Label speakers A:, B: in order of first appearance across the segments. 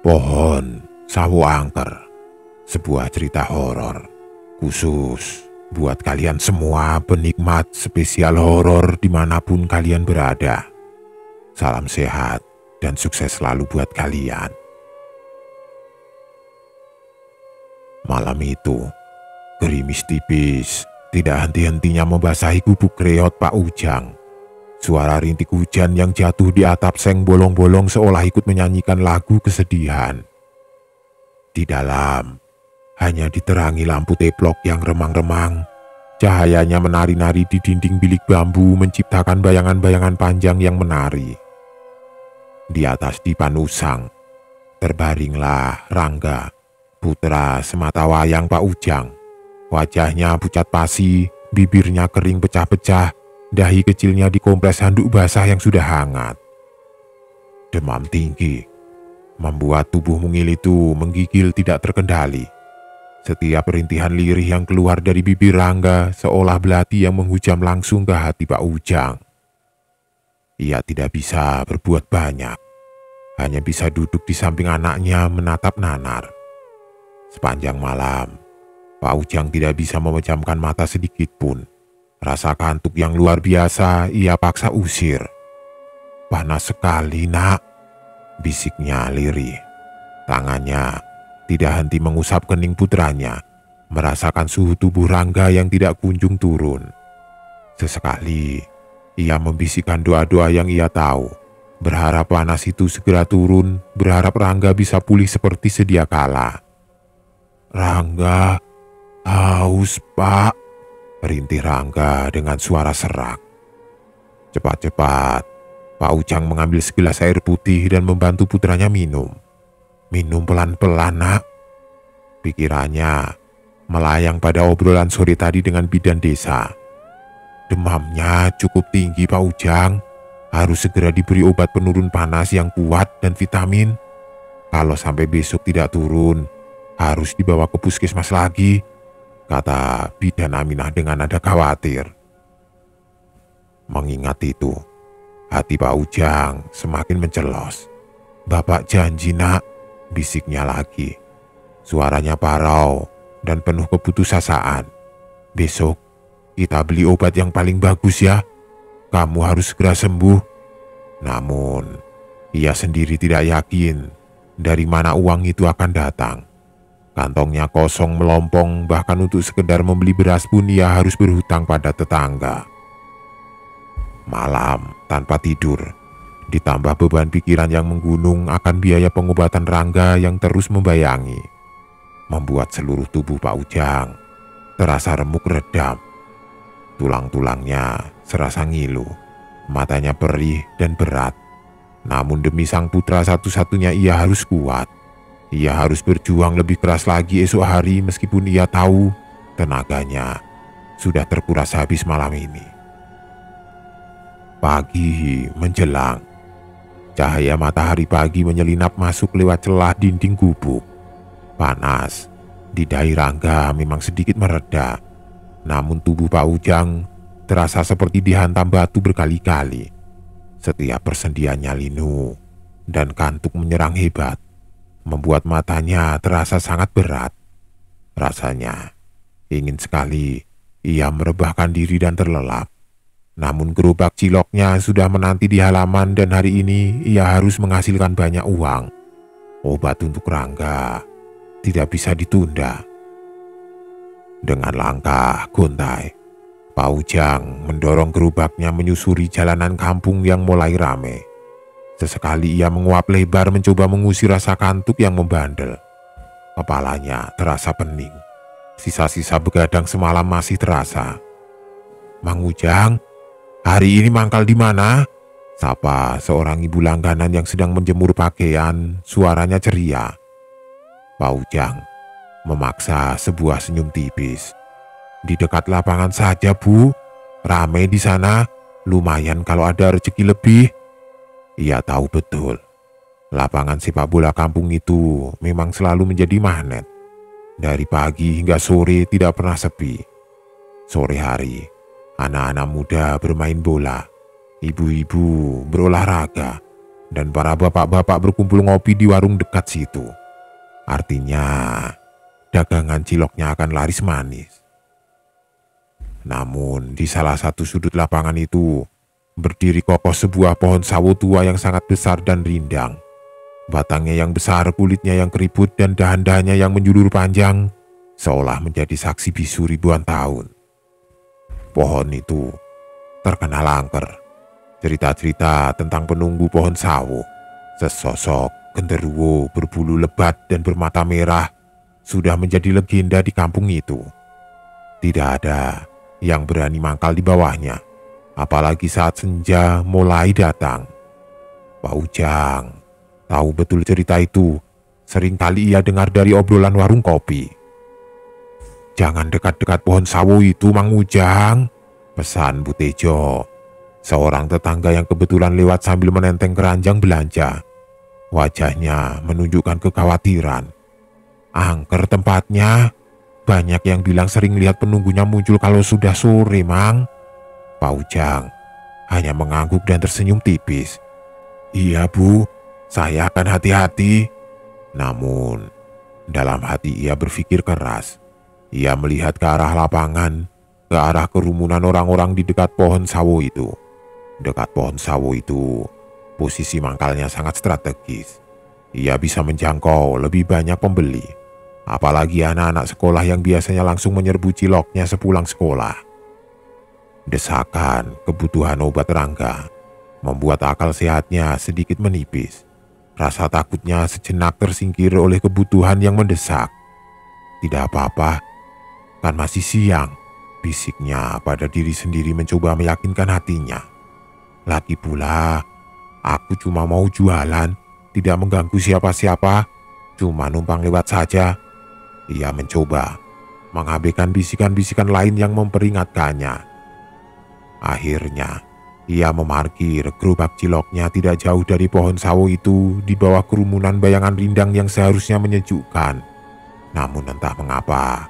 A: Pohon Sawo Angker, sebuah cerita horor khusus buat kalian semua penikmat spesial horor dimanapun kalian berada. Salam sehat dan sukses selalu buat kalian. Malam itu, gerimis tipis tidak henti-hentinya membasahi gubuk reot Pak Ujang. Suara rintik hujan yang jatuh di atap seng bolong-bolong seolah ikut menyanyikan lagu kesedihan. Di dalam, hanya diterangi lampu teplok yang remang-remang. Cahayanya menari-nari di dinding bilik bambu menciptakan bayangan-bayangan panjang yang menari. Di atas dipan usang, terbaringlah Rangga, putra sematawayang Pak Ujang. Wajahnya pucat pasi, bibirnya kering pecah-pecah, dahi kecilnya dikompres handuk basah yang sudah hangat. Demam tinggi membuat tubuh mungil itu menggigil tidak terkendali. Setiap rintihan lirih yang keluar dari bibir Rangga seolah belati yang menghujam langsung ke hati Pak Ujang. Ia tidak bisa berbuat banyak, hanya bisa duduk di samping anaknya menatap nanar. Sepanjang malam, Pak Ujang tidak bisa memejamkan mata sedikit pun. Rasa kantuk yang luar biasa ia paksa usir. "Panas sekali, Nak," bisiknya lirih. Tangannya tidak henti mengusap kening putranya, merasakan suhu tubuh Rangga yang tidak kunjung turun. Sesekali, ia membisikkan doa-doa yang ia tahu, berharap panas itu segera turun, berharap Rangga bisa pulih seperti sedia kala. "Rangga, haus, Pak," rintih Rangga dengan suara serak. Cepat-cepat, Pak Ujang mengambil segelas air putih dan membantu putranya minum. "Minum pelan-pelan, Nak." Pikirannya melayang pada obrolan sore tadi dengan bidan desa. "Demamnya cukup tinggi, Pak Ujang. Harus segera diberi obat penurun panas yang kuat dan vitamin. Kalau sampai besok tidak turun, harus dibawa ke puskesmas lagi," kata bidan Aminah dengan nada khawatir. Mengingat itu, hati Pak Ujang semakin mencelos. "Bapak janji, Nak," bisiknya lagi. Suaranya parau dan penuh keputusasaan. "Besok kita beli obat yang paling bagus ya. Kamu harus segera sembuh." Namun, ia sendiri tidak yakin dari mana uang itu akan datang. Kantongnya kosong melompong, bahkan untuk sekedar membeli beras pun ia harus berhutang pada tetangga. Malam tanpa tidur, ditambah beban pikiran yang menggunung akan biaya pengobatan Rangga yang terus membayangi, membuat seluruh tubuh Pak Ujang terasa remuk redam. Tulang-tulangnya serasa ngilu, matanya perih dan berat. Namun demi sang putra satu-satunya ia harus kuat. Ia harus berjuang lebih keras lagi esok hari meskipun ia tahu tenaganya sudah terkuras habis malam ini. Pagi menjelang. Cahaya matahari pagi menyelinap masuk lewat celah dinding gubuk. Panas di dahi Rangga memang sedikit mereda. Namun tubuh Pak Ujang terasa seperti dihantam batu berkali-kali. Setiap persendiannya linu dan kantuk menyerang hebat, membuat matanya terasa sangat berat. Rasanya ingin sekali ia merebahkan diri dan terlelap. Namun gerobak ciloknya sudah menanti di halaman dan hari ini ia harus menghasilkan banyak uang. Obat untuk Rangga tidak bisa ditunda. Dengan langkah gontai, Pak Ujang mendorong gerobaknya menyusuri jalanan kampung yang mulai ramai. Sesekali ia menguap lebar mencoba mengusir rasa kantuk yang membandel. Kepalanya terasa pening. Sisa-sisa begadang semalam masih terasa. "Mang Ujang, hari ini mangkal di mana?" sapa seorang ibu langganan yang sedang menjemur pakaian, suaranya ceria. Pak Ujang memaksa sebuah senyum tipis. "Di dekat lapangan saja, Bu. Ramai di sana. Lumayan kalau ada rezeki lebih." Ia tahu betul, lapangan sepak bola kampung itu memang selalu menjadi magnet. Dari pagi hingga sore tidak pernah sepi. Sore hari, anak-anak muda bermain bola, ibu-ibu berolahraga, dan para bapak-bapak berkumpul ngopi di warung dekat situ. Artinya, dagangan ciloknya akan laris manis. Namun, di salah satu sudut lapangan itu, berdiri kokoh sebuah pohon sawo tua yang sangat besar dan rindang. Batangnya yang besar, kulitnya yang keriput, dan dahan-dahannya yang menjulur panjang, seolah menjadi saksi bisu ribuan tahun. Pohon itu terkenal angker. Cerita-cerita tentang penunggu pohon sawo, sesosok genderuwo berbulu lebat dan bermata merah, sudah menjadi legenda di kampung itu. Tidak ada yang berani mangkal di bawahnya, apalagi saat senja mulai datang. Pak Ujang tahu betul cerita itu, sering kali ia dengar dari obrolan warung kopi. "Jangan dekat-dekat pohon sawo itu, Mang Ujang," pesan Bu Tejo, seorang tetangga yang kebetulan lewat sambil menenteng keranjang belanja. Wajahnya menunjukkan kekhawatiran. "Angker tempatnya, banyak yang bilang sering lihat penunggunya muncul kalau sudah sore, Mang." Pak Ujang hanya mengangguk dan tersenyum tipis. "Iya Bu, saya akan hati-hati." Namun, dalam hati ia berpikir keras. Ia melihat ke arah lapangan, ke arah kerumunan orang-orang di dekat pohon sawo itu. Dekat pohon sawo itu, posisi mangkalnya sangat strategis. Ia bisa menjangkau lebih banyak pembeli, apalagi anak-anak sekolah yang biasanya langsung menyerbu ciloknya sepulang sekolah. Desakan kebutuhan obat Rangga membuat akal sehatnya sedikit menipis. Rasa takutnya sejenak tersingkir oleh kebutuhan yang mendesak. "Tidak apa-apa, kan masih siang," bisiknya pada diri sendiri mencoba meyakinkan hatinya. "Lagi pula, aku cuma mau jualan, tidak mengganggu siapa-siapa, cuma numpang lewat saja." Ia mencoba mengabaikan bisikan-bisikan lain yang memperingatkannya. Akhirnya, ia memarkir gerobak ciloknya tidak jauh dari pohon sawo itu di bawah kerumunan bayangan rindang yang seharusnya menyejukkan. Namun entah mengapa,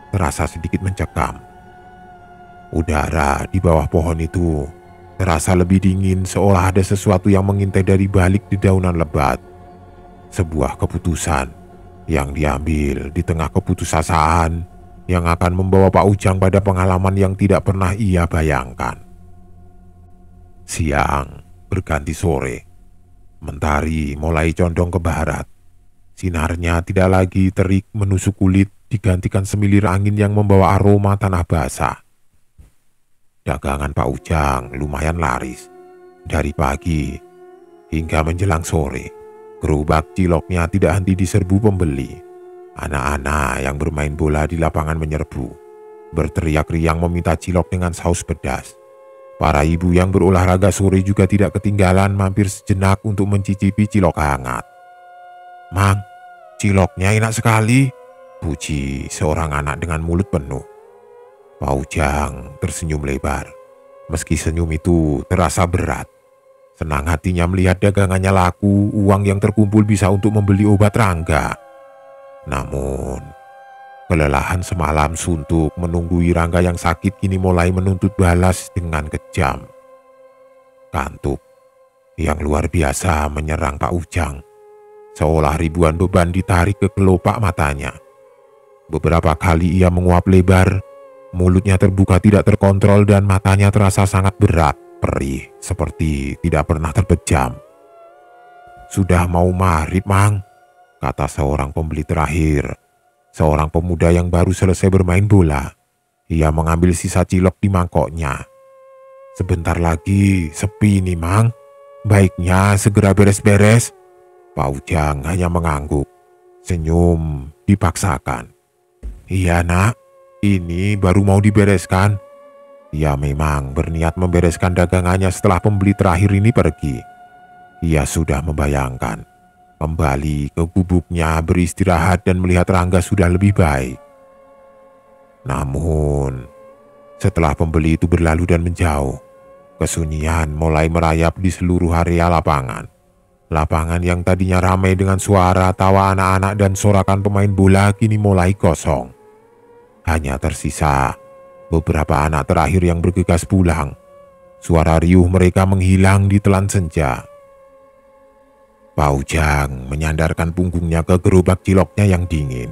A: terasa sedikit mencekam. Udara di bawah pohon itu terasa lebih dingin, seolah ada sesuatu yang mengintai dari balik dedaunan lebat. Sebuah keputusan yang diambil di tengah keputusasaan yang akan membawa Pak Ujang pada pengalaman yang tidak pernah ia bayangkan. Siang berganti sore. Mentari mulai condong ke barat. Sinarnya tidak lagi terik menusuk kulit, digantikan semilir angin yang membawa aroma tanah basah. Dagangan Pak Ujang lumayan laris. Dari pagi hingga menjelang sore, gerobak ciloknya tidak henti diserbu pembeli. Anak-anak yang bermain bola di lapangan menyerbu, berteriak riang meminta cilok dengan saus pedas. Para ibu yang berolahraga sore juga tidak ketinggalan mampir sejenak untuk mencicipi cilok hangat. "Mang, ciloknya enak sekali," puji seorang anak dengan mulut penuh. Pak Ujang tersenyum lebar. Meski senyum itu terasa berat, senang hatinya melihat dagangannya laku, uang yang terkumpul bisa untuk membeli obat Rangga. Namun, kelelahan semalam suntuk menunggui Rangga yang sakit kini mulai menuntut balas dengan kejam. Kantuk yang luar biasa menyerang Pak Ujang, seolah ribuan beban ditarik ke kelopak matanya. Beberapa kali ia menguap lebar, mulutnya terbuka tidak terkontrol dan matanya terasa sangat berat, perih, seperti tidak pernah terpejam. "Sudah mau maghrib, Mang," kata seorang pembeli terakhir, seorang pemuda yang baru selesai bermain bola. Ia mengambil sisa cilok di mangkoknya. "Sebentar lagi sepi nih, Mang. Baiknya segera beres-beres." Pak Ujang hanya mengangguk. Senyum dipaksakan. "Iya, Nak. Ini baru mau dibereskan." Ia memang berniat membereskan dagangannya setelah pembeli terakhir ini pergi. Ia sudah membayangkan kembali ke gubuknya beristirahat dan melihat Rangga sudah lebih baik. Namun, setelah pembeli itu berlalu dan menjauh, kesunyian mulai merayap di seluruh area lapangan. Lapangan yang tadinya ramai dengan suara tawa anak-anak dan sorakan pemain bola kini mulai kosong. Hanya tersisa beberapa anak terakhir yang bergegas pulang. Suara riuh mereka menghilang di telan senja. Pak Ujang menyandarkan punggungnya ke gerobak ciloknya yang dingin.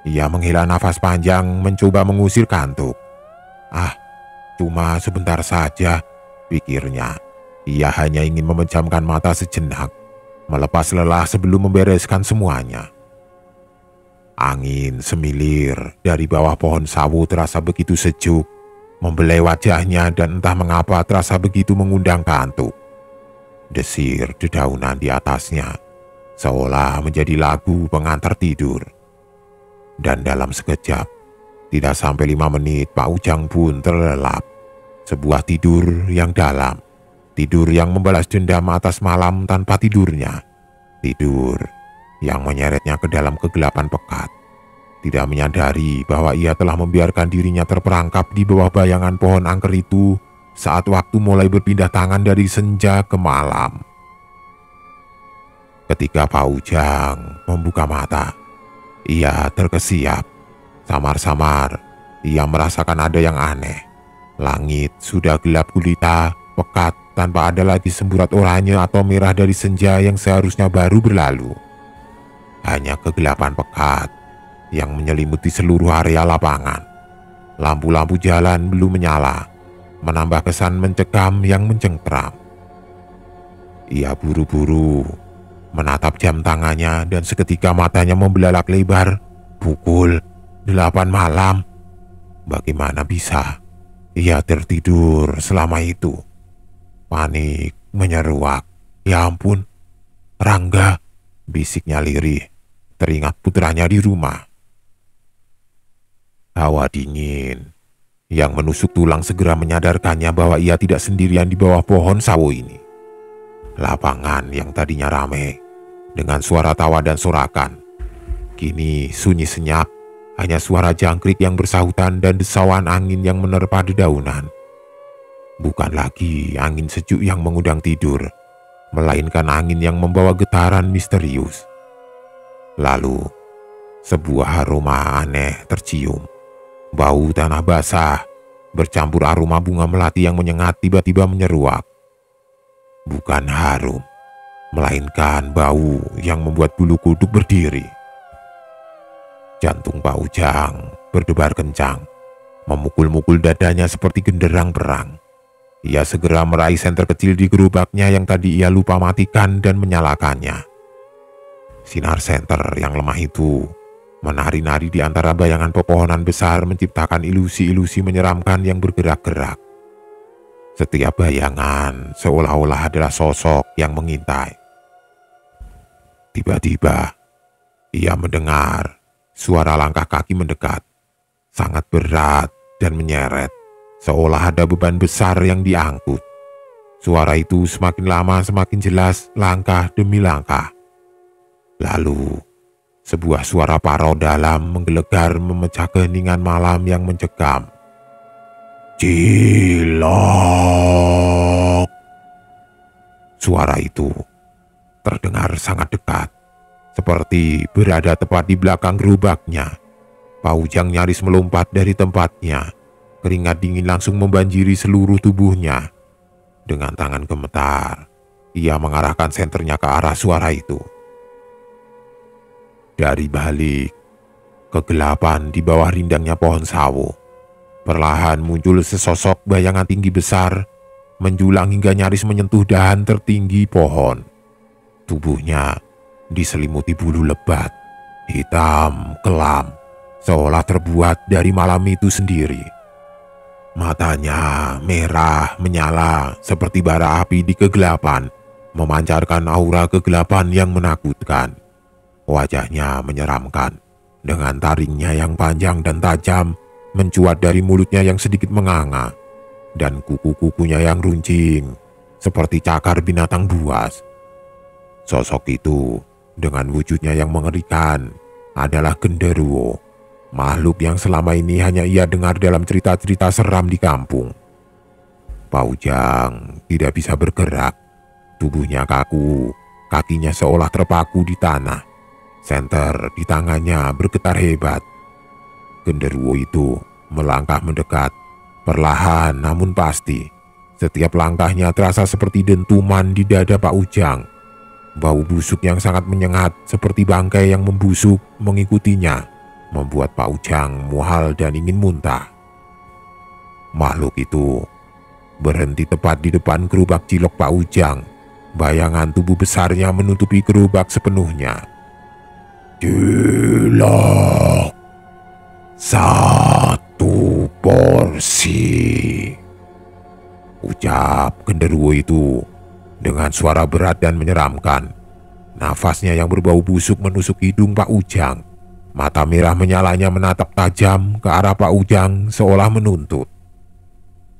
A: Ia menghela nafas panjang mencoba mengusir kantuk. Ah, cuma sebentar saja, pikirnya. Ia hanya ingin memejamkan mata sejenak, melepas lelah sebelum membereskan semuanya. Angin semilir dari bawah pohon sawo terasa begitu sejuk, membelai wajahnya dan entah mengapa terasa begitu mengundang kantuk. Desir dedaunan di atasnya, seolah menjadi lagu pengantar tidur. Dan dalam sekejap, tidak sampai 5 menit Pak Ujang pun terlelap. Sebuah tidur yang dalam, tidur yang membalas dendam atas malam tanpa tidurnya. Tidur yang menyeretnya ke dalam kegelapan pekat. Tidak menyadari bahwa ia telah membiarkan dirinya terperangkap di bawah bayangan pohon angker itu saat waktu mulai berpindah tangan dari senja ke malam. Ketika Pak Ujang membuka mata, ia terkesiap. Samar-samar, ia merasakan ada yang aneh. Langit sudah gelap gulita, pekat, tanpa ada lagi semburat oranye atau merah dari senja yang seharusnya baru berlalu. Hanya kegelapan pekat yang menyelimuti seluruh area lapangan. Lampu-lampu jalan belum menyala, menambah kesan mencekam yang mencengkram. Ia buru-buru menatap jam tangannya dan seketika matanya membelalak lebar. Pukul 8 malam. Bagaimana bisa ia tertidur selama itu? Panik menyeruak. Ya ampun, Rangga, bisiknya lirih. Teringat putranya di rumah. Hawa dingin yang menusuk tulang segera menyadarkannya bahwa ia tidak sendirian di bawah pohon sawo ini. Lapangan yang tadinya ramai dengan suara tawa dan sorakan, kini sunyi senyap, hanya suara jangkrik yang bersahutan dan desauan angin yang menerpa dedaunan. Bukan lagi angin sejuk yang mengundang tidur, melainkan angin yang membawa getaran misterius. Lalu, sebuah aroma aneh tercium. Bau tanah basah bercampur aroma bunga melati yang menyengat tiba-tiba menyeruak. Bukan harum, melainkan bau yang membuat bulu kuduk berdiri. Jantung Pak Ujang berdebar kencang, memukul-mukul dadanya seperti genderang perang. Ia segera meraih senter kecil di gerobaknya yang tadi ia lupa matikan dan menyalakannya. Sinar senter yang lemah itu menari-nari di antara bayangan pepohonan besar menciptakan ilusi-ilusi menyeramkan yang bergerak-gerak. Setiap bayangan seolah-olah adalah sosok yang mengintai. Tiba-tiba, ia mendengar suara langkah kaki mendekat, sangat berat dan menyeret, seolah ada beban besar yang diangkut. Suara itu semakin lama semakin jelas, langkah demi langkah. Lalu, sebuah suara parau dalam menggelegar memecah keheningan malam yang mencekam. Cilok! Suara itu terdengar sangat dekat, seperti berada tepat di belakang gerobaknya. Pak Ujang nyaris melompat dari tempatnya. Keringat dingin langsung membanjiri seluruh tubuhnya. Dengan tangan gemetar, ia mengarahkan senternya ke arah suara itu. Dari balik kegelapan di bawah rindangnya pohon sawo, perlahan muncul sesosok bayangan tinggi besar, menjulang hingga nyaris menyentuh dahan tertinggi pohon. Tubuhnya diselimuti bulu lebat, hitam, kelam, seolah terbuat dari malam itu sendiri. Matanya merah menyala seperti bara api di kegelapan, memancarkan aura kegelapan yang menakutkan. Wajahnya menyeramkan, dengan taringnya yang panjang dan tajam, mencuat dari mulutnya yang sedikit menganga, dan kuku-kukunya yang runcing, seperti cakar binatang buas. Sosok itu, dengan wujudnya yang mengerikan, adalah genderuwo, makhluk yang selama ini hanya ia dengar dalam cerita-cerita seram di kampung. Pak Ujang tidak bisa bergerak, tubuhnya kaku, kakinya seolah terpaku di tanah. Senter di tangannya bergetar hebat. Genderuwo itu melangkah mendekat, perlahan namun pasti. Setiap langkahnya terasa seperti dentuman di dada Pak Ujang. Bau busuk yang sangat menyengat seperti bangkai yang membusuk mengikutinya, membuat Pak Ujang mual dan ingin muntah. Makhluk itu berhenti tepat di depan gerobak cilok Pak Ujang. Bayangan tubuh besarnya menutupi gerobak sepenuhnya. "Cilok, 1 porsi," ucap genderuwo itu dengan suara berat dan menyeramkan. Nafasnya yang berbau busuk menusuk hidung Pak Ujang. Mata merah menyalanya menatap tajam ke arah Pak Ujang seolah menuntut.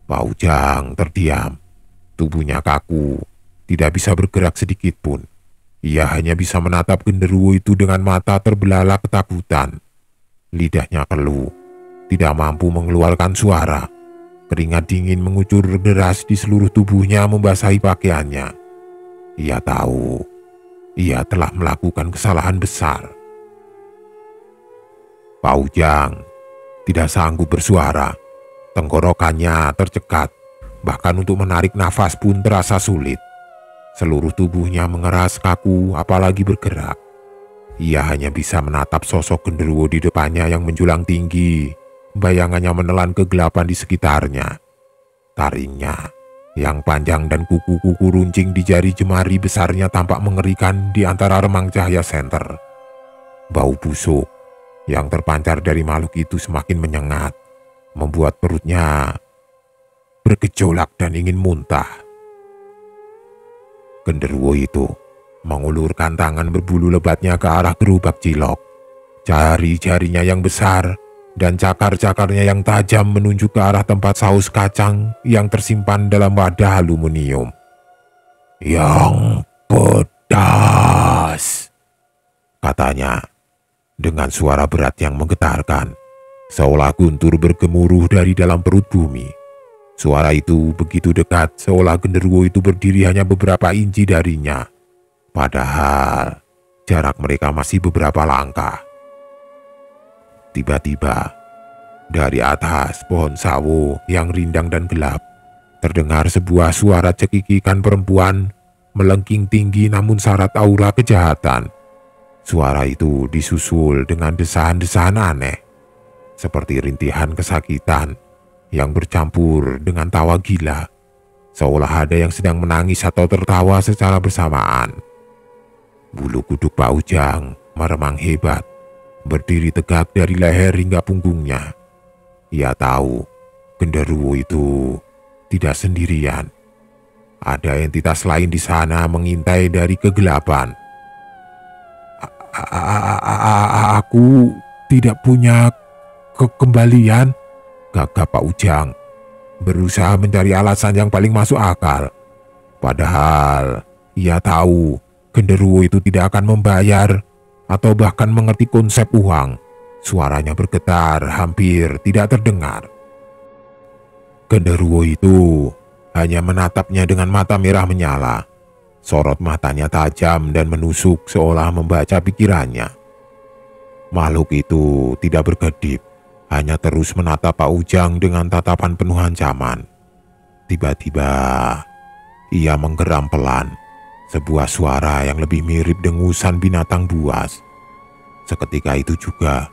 A: Pak Ujang terdiam. Tubuhnya kaku, tidak bisa bergerak sedikit pun. Ia hanya bisa menatap genderuwo itu dengan mata terbelalak ketakutan. Lidahnya keluh, tidak mampu mengeluarkan suara. Keringat dingin mengucur deras di seluruh tubuhnya membasahi pakaiannya. Ia tahu, ia telah melakukan kesalahan besar. Pak Ujang tidak sanggup bersuara. Tenggorokannya tercekat, bahkan untuk menarik nafas pun terasa sulit. Seluruh tubuhnya mengeras kaku, apalagi bergerak. Ia hanya bisa menatap sosok genderuwo di depannya yang menjulang tinggi. Bayangannya menelan kegelapan di sekitarnya. Taringnya yang panjang dan kuku-kuku runcing di jari jemari besarnya tampak mengerikan di antara remang cahaya senter. Bau busuk yang terpancar dari makhluk itu semakin menyengat, membuat perutnya bergejolak dan ingin muntah. Genderuwo itu mengulurkan tangan berbulu lebatnya ke arah gerobak cilok. Jari-jarinya yang besar dan cakar-cakarnya yang tajam menunjuk ke arah tempat saus kacang yang tersimpan dalam wadah aluminium. "Yang pedas," katanya dengan suara berat yang menggetarkan, seolah guntur bergemuruh dari dalam perut bumi. Suara itu begitu dekat seolah genderuwo itu berdiri hanya beberapa inci darinya. Padahal jarak mereka masih beberapa langkah. Tiba-tiba, dari atas pohon sawo yang rindang dan gelap, terdengar sebuah suara cekikikan perempuan melengking tinggi namun syarat aura kejahatan. Suara itu disusul dengan desahan-desahan aneh, seperti rintihan kesakitan yang bercampur dengan tawa gila, seolah ada yang sedang menangis atau tertawa secara bersamaan. Bulu kuduk Pak Ujang meremang hebat, berdiri tegak dari leher hingga punggungnya. Ia tahu genderuwo itu tidak sendirian. Ada entitas lain di sana mengintai dari kegelapan. Aku tidak punya kembalian," gagap Pak Ujang, berusaha mencari alasan yang paling masuk akal. Padahal ia tahu genderuwo itu tidak akan membayar atau bahkan mengerti konsep uang. Suaranya bergetar, hampir tidak terdengar. Genderuwo itu hanya menatapnya dengan mata merah menyala. Sorot matanya tajam dan menusuk seolah membaca pikirannya. Makhluk itu tidak berkedip, hanya terus menatap Pak Ujang dengan tatapan penuh ancaman. Tiba-tiba, ia menggeram pelan. Sebuah suara yang lebih mirip dengusan binatang buas. Seketika itu juga,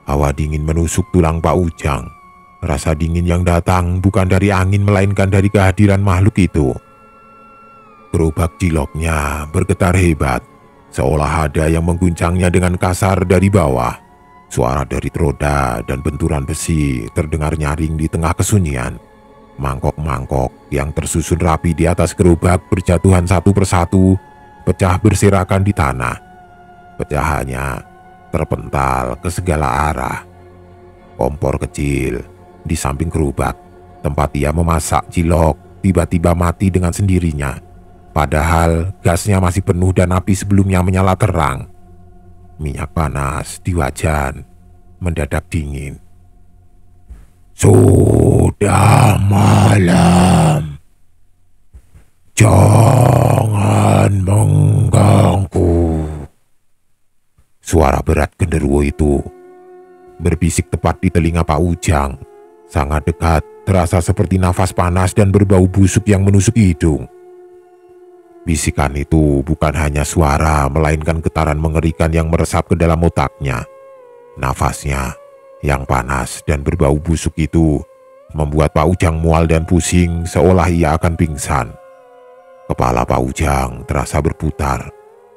A: hawa dingin menusuk tulang Pak Ujang. Rasa dingin yang datang bukan dari angin melainkan dari kehadiran makhluk itu. Gerobak ciloknya bergetar hebat, seolah ada yang mengguncangnya dengan kasar dari bawah. Suara dari roda dan benturan besi terdengar nyaring di tengah kesunyian. Mangkok-mangkok yang tersusun rapi di atas gerobak berjatuhan satu persatu, pecah berserakan di tanah. Pecahannya terpental ke segala arah. Kompor kecil di samping gerobak, tempat ia memasak cilok, tiba-tiba mati dengan sendirinya. Padahal gasnya masih penuh dan api sebelumnya menyala terang. Minyak panas di wajan mendadak dingin. "Sudah malam, jangan mengganggu," suara berat genderuwo itu berbisik tepat di telinga Pak Ujang. Sangat dekat, terasa seperti nafas panas dan berbau busuk yang menusuk hidung. Bisikan itu bukan hanya suara, melainkan getaran mengerikan yang meresap ke dalam otaknya. Nafasnya yang panas dan berbau busuk itu membuat Pak Ujang mual dan pusing seolah ia akan pingsan. Kepala Pak Ujang terasa berputar,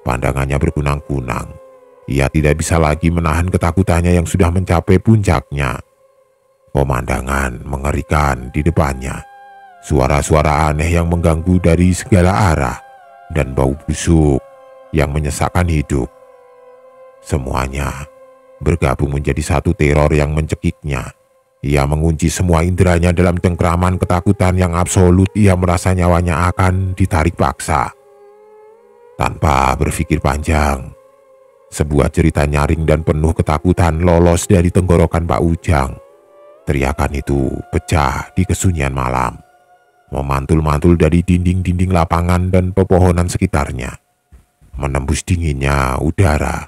A: pandangannya berkunang-kunang. Ia tidak bisa lagi menahan ketakutannya yang sudah mencapai puncaknya. Pemandangan mengerikan di depannya. Suara-suara aneh yang mengganggu dari segala arah dan bau busuk yang menyesakkan hidup. Semuanya bergabung menjadi satu teror yang mencekiknya. Ia mengunci semua inderanya dalam cengkraman ketakutan yang absolut. Ia merasa nyawanya akan ditarik paksa. Tanpa berpikir panjang, sebuah cerita nyaring dan penuh ketakutan lolos dari tenggorokan Pak Ujang. Teriakan itu pecah di kesunyian malam, memantul-mantul dari dinding-dinding lapangan dan pepohonan sekitarnya, menembus dinginnya udara.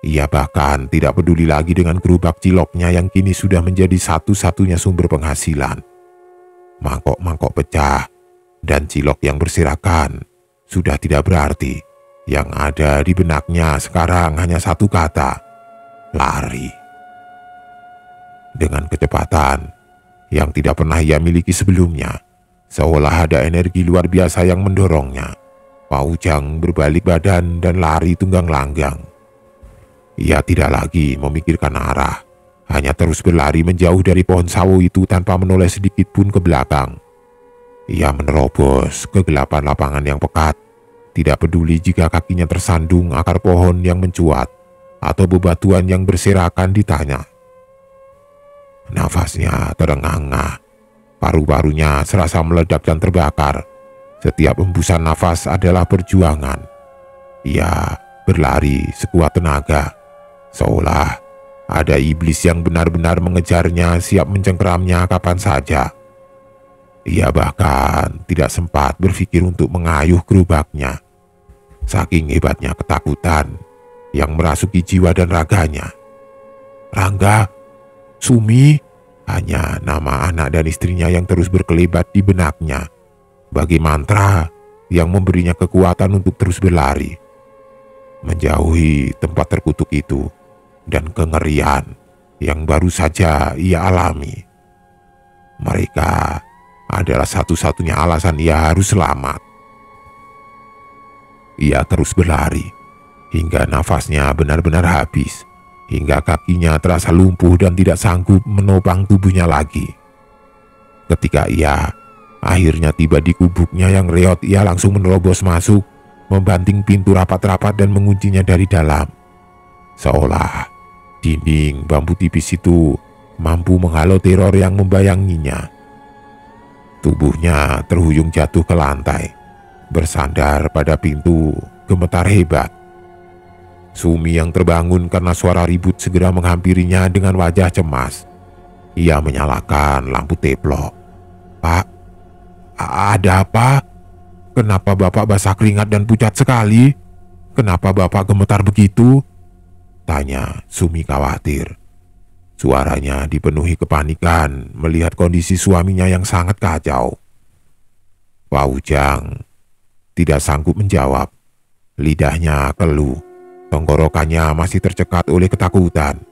A: Ia bahkan tidak peduli lagi dengan gerobak ciloknya yang kini sudah menjadi satu-satunya sumber penghasilan. Mangkok-mangkok pecah dan cilok yang berserakan sudah tidak berarti. Yang ada di benaknya sekarang hanya satu kata: lari. Dengan kecepatan yang tidak pernah ia miliki sebelumnya, seolah ada energi luar biasa yang mendorongnya, Pak Ujang berbalik badan dan lari tunggang langgang. Ia tidak lagi memikirkan arah, hanya terus berlari menjauh dari pohon sawo itu tanpa menoleh sedikit pun ke belakang. Ia menerobos kegelapan lapangan yang pekat, tidak peduli jika kakinya tersandung akar pohon yang mencuat atau bebatuan yang berserakan di tanah. Nafasnya terengah-engah, paru-parunya serasa meledak dan terbakar. Setiap hembusan nafas adalah perjuangan. Ia berlari sekuat tenaga, seolah ada iblis yang benar-benar mengejarnya, siap mencengkeramnya kapan saja. Ia bahkan tidak sempat berpikir untuk mengayuh gerobaknya. Saking hebatnya ketakutan yang merasuki jiwa dan raganya. Rangga, Sumi, hanya nama anak dan istrinya yang terus berkelebat di benaknya, bagai mantra yang memberinya kekuatan untuk terus berlari, menjauhi tempat terkutuk itu dan kengerian yang baru saja ia alami. Mereka adalah satu-satunya alasan ia harus selamat. Ia terus berlari hingga nafasnya benar-benar habis, hingga kakinya terasa lumpuh dan tidak sanggup menopang tubuhnya lagi. Ketika ia akhirnya tiba di gubuknya yang reot, ia langsung menerobos masuk, membanting pintu rapat-rapat dan menguncinya dari dalam. Seolah dinding bambu tipis itu mampu menghalau teror yang membayanginya. Tubuhnya terhuyung jatuh ke lantai, bersandar pada pintu, gemetar hebat. Sumi yang terbangun karena suara ribut segera menghampirinya dengan wajah cemas. Ia menyalakan lampu teplok. "Pak, ada apa? Kenapa Bapak basah keringat dan pucat sekali? Kenapa Bapak gemetar begitu?" tanya Sumi khawatir. Suaranya dipenuhi kepanikan melihat kondisi suaminya yang sangat kacau. Pak Ujang tidak sanggup menjawab. Lidahnya keluh, tenggorokannya masih tercekat oleh ketakutan.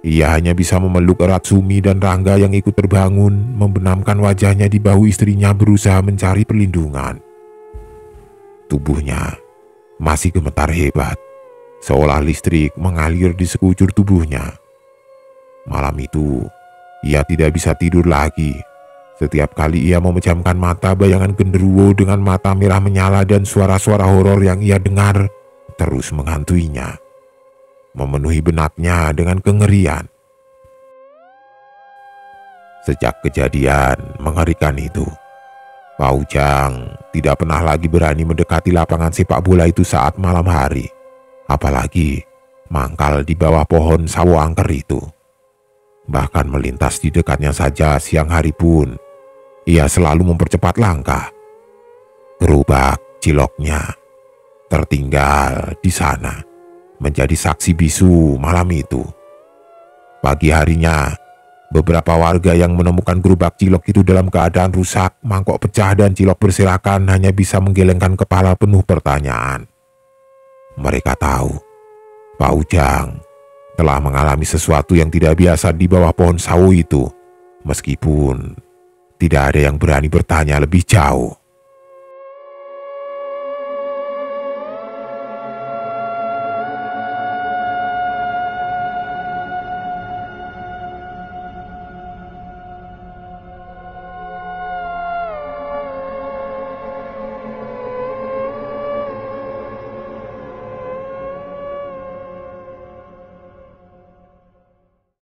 A: Ia hanya bisa memeluk erat Sumi dan Rangga yang ikut terbangun, membenamkan wajahnya di bahu istrinya berusaha mencari perlindungan. Tubuhnya masih gemetar hebat, seolah listrik mengalir di sekujur tubuhnya. Malam itu, ia tidak bisa tidur lagi. Setiap kali ia memejamkan mata, bayangan genderuwo dengan mata merah menyala dan suara-suara horor yang ia dengar terus menghantuinya, memenuhi benaknya dengan kengerian. Sejak kejadian mengerikan itu, Pak Ujang tidak pernah lagi berani mendekati lapangan sepak bola itu saat malam hari, apalagi mangkal di bawah pohon sawo angker itu. Bahkan melintas di dekatnya saja siang hari pun, ia selalu mempercepat langkah. Gerobak ciloknya tertinggal di sana, menjadi saksi bisu malam itu. Pagi harinya, Beberapa warga yang menemukan gerobak Cilok itu dalam keadaan rusak, mangkok pecah dan Cilok berserakan hanya bisa menggelengkan kepala penuh pertanyaan. Mereka tahu Pak Ujang telah mengalami sesuatu yang tidak biasa di bawah pohon sawo itu, meskipun tidak ada yang berani bertanya lebih jauh.